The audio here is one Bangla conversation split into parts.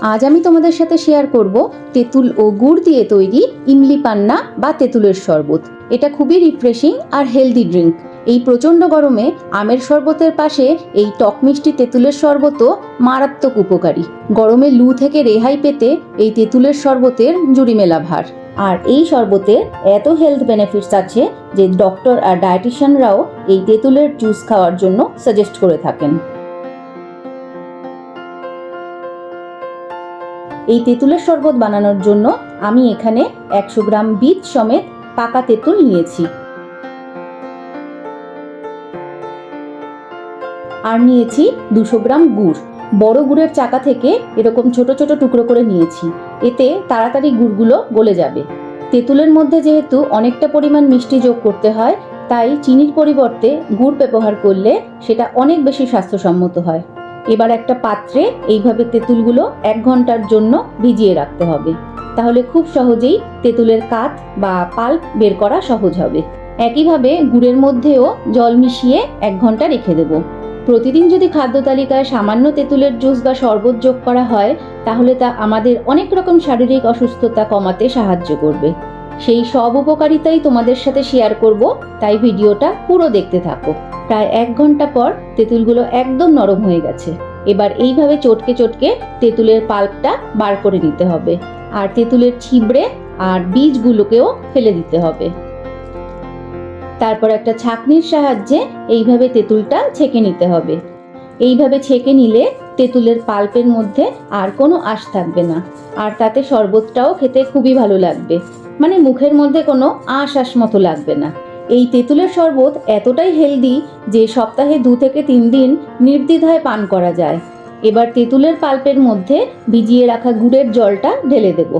আজ আমি তোমাদের সাথে শেয়ার করব তেঁতুল ও গুড় দিয়ে তৈরি ইমলি পান্না বা তেঁতুলের শরবত। এটা খুবই রিফ্রেশিং আর হেলদি ড্রিঙ্ক। এই প্রচণ্ড গরমে আমের শরবতের পাশে এই টক মিষ্টি তেঁতুলের শরবতও মারাত্মক উপকারী। গরমে লু থেকে রেহাই পেতে এই তেঁতুলের শরবতের জুড়ি মেলা ভার। আর এই শরবতের এত হেলথ বেনিফিটস আছে যে ডক্টর আর ডায়েটিশিয়ানরাও এই তেঁতুলের জুস খাওয়ার জন্য সাজেস্ট করে থাকেন। এই তেঁতুলের শরবত বানানোর জন্য আমি এখানে 100 গ্রাম বীজ সমেত পাকা তেঁতুল নিয়েছি, আর নিয়েছি 200 গ্রাম গুড়। বড় গুড়ের চাকা থেকে এরকম ছোট ছোট টুকরো করে নিয়েছি, এতে তাড়াতাড়ি গুড়গুলো গলে যাবে। তেঁতুলের মধ্যে যেহেতু অনেকটা পরিমাণ মিষ্টি যোগ করতে হয়, তাই চিনির পরিবর্তে গুড় ব্যবহার করলে সেটা অনেক বেশি স্বাস্থ্যসম্মত হয়। এবার একটা পাত্রে এইভাবে তেঁতুলগুলো 1 ঘন্টার জন্য ভিজিয়ে রাখতে হবে, তাহলে খুব সহজেই তেঁতুলের কাঠ বা পাল্প বের করা সহজ হবে। একইভাবে গুড়ের মধ্যেও জল মিশিয়ে 1 ঘন্টা রেখে দেব। প্রতিদিন যদি খাদ্য তালিকায় সামান্য তেঁতুলের জুস বা শরবত যোগ করা হয়, তাহলে তা আমাদের অনেক রকম শারীরিক অসুস্থতা কমাতে সাহায্য করবে। সেই সব উপকারিতাই তোমাদের সাথে শেয়ার করব, তাই ভিডিওটা পুরো দেখতে থাকো। প্রায় 1 ঘন্টা পর তেঁতুলগুলো একদম নরম হয়ে গেছে। এবার এইভাবে চটকে চটকে তেঁতুলের পাল্পটা বার করে নিতে হবে, আর তেঁতুলের ছিবড়ে আর বীজগুলোকেও ফেলে দিতে হবে। তারপর একটা ছাঁকনির সাহায্যে এইভাবে তেঁতুলটা ছেঁকে নিতে হবে। এইভাবে ছেঁকে নিলে তেঁতুলের পাল্পের মধ্যে আর কোনো আঁশ থাকবে না, আর তাতে শরবতটাও খেতে খুবই ভালো লাগবে, মানে মুখের মধ্যে কোনো আঁশ মতো লাগবে না। এই তেঁতুলের শরবত এতটাই হেলদি যে সপ্তাহে 2 থেকে 3 দিন নির্দ্বিধায় পান করা যায়। এবার তেঁতুলের পাল্পের মধ্যে ভিজিয়ে রাখা গুড়ের জলটা ঢেলে দেব,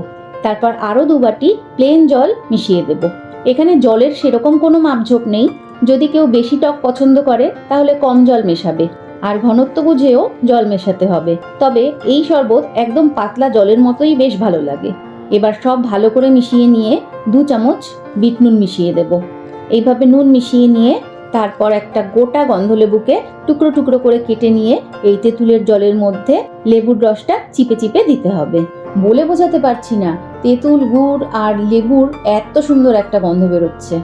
তারপর আরও 2 বাটি প্লেন জল মিশিয়ে দেব। এখানে জলের সেরকম কোনো মাপঝোপ নেই, যদি কেউ বেশি টক পছন্দ করে তাহলে কম জল মেশাবে, আর ঘনত্ব বুঝেও জল মেশাতে হবে। তবে এই শরবত একদম পাতলা জলের মতোই বেশ ভালো লাগে। এবার সব ভালো করে মিশিয়ে নিয়ে 2 চামচ বিট নুন মিশিয়ে দেব। এইভাবে নুন মিশিয়ে নিয়ে তারপর একটা গোটা গন্ধলেবুকে টুকরো টুকরো করে কেটে নিয়ে এই তেঁতুলের জলের মধ্যে লেবুর রসটা চিপে চিপে দিতে হবে। বলে বোঝাতে পারছি না, তেঁতুল, গুড় আর লেবুর এত সুন্দর একটা গন্ধ বেরোচ্ছে।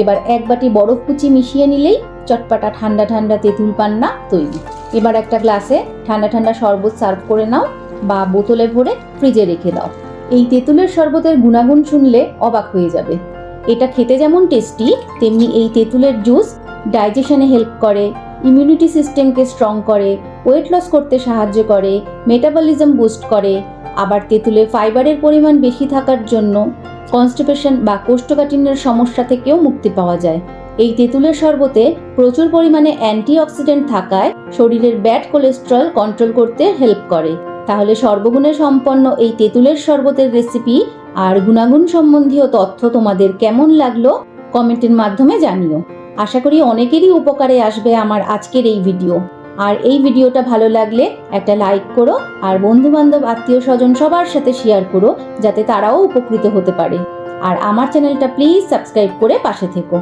এবার 1 বাটি বরফ কুচি মিশিয়ে নিলেই চটপাটা ঠান্ডা ঠান্ডা তেঁতুল পান্না তৈরি। এবার একটা গ্লাসে ঠান্ডা ঠান্ডা শরবত সার্ভ করে নাও বা বোতলে ভরে ফ্রিজে রেখে দাও। এই তেঁতুলের শরবতের গুণাগুণ শুনলে অবাক হয়ে যাবে। এটা খেতে যেমন টেস্টি, তেমনি এই তেঁতুলের জুস ডাইজেশনে হেল্প করে, ইমিউনিটি সিস্টেমকে স্ট্রং করে, ওয়েট লস করতে সাহায্য করে, মেটাবলিজম বুস্ট করে। আবার তেঁতুলে ফাইবারের পরিমাণ বেশি থাকার জন্য কনস্টিপেশন বা কোষ্ঠকাঠিন্যের সমস্যা থেকেও মুক্তি পাওয়া যায়। এই তেঁতুলের শরবতে প্রচুর পরিমাণে অ্যান্টিঅক্সিডেন্ট থাকায় শরীরের ব্যাড কোলেস্টেরল কন্ট্রোল করতে হেল্প করে। তাহলে সর্বগুণে সম্পন্ন এই তেঁতুলের শরবতের রেসিপি আর গুণাগুণ সম্বন্ধীয় তথ্য তোমাদের কেমন লাগলো কমেন্টের মাধ্যমে জানিও। আশা করি অনেকেরই উপকারে আসবে আমার আজকের এই ভিডিও। আর এই ভিডিওটা ভালো লাগলে একটা লাইক করো, আর বন্ধু বান্ধব আত্মীয় স্বজন সবার সাথে শেয়ার করো, যাতে তারাও উপকৃত হতে পারে। আর আমার চ্যানেলটা প্লিজ সাবস্ক্রাইব করে পাশে থেকো।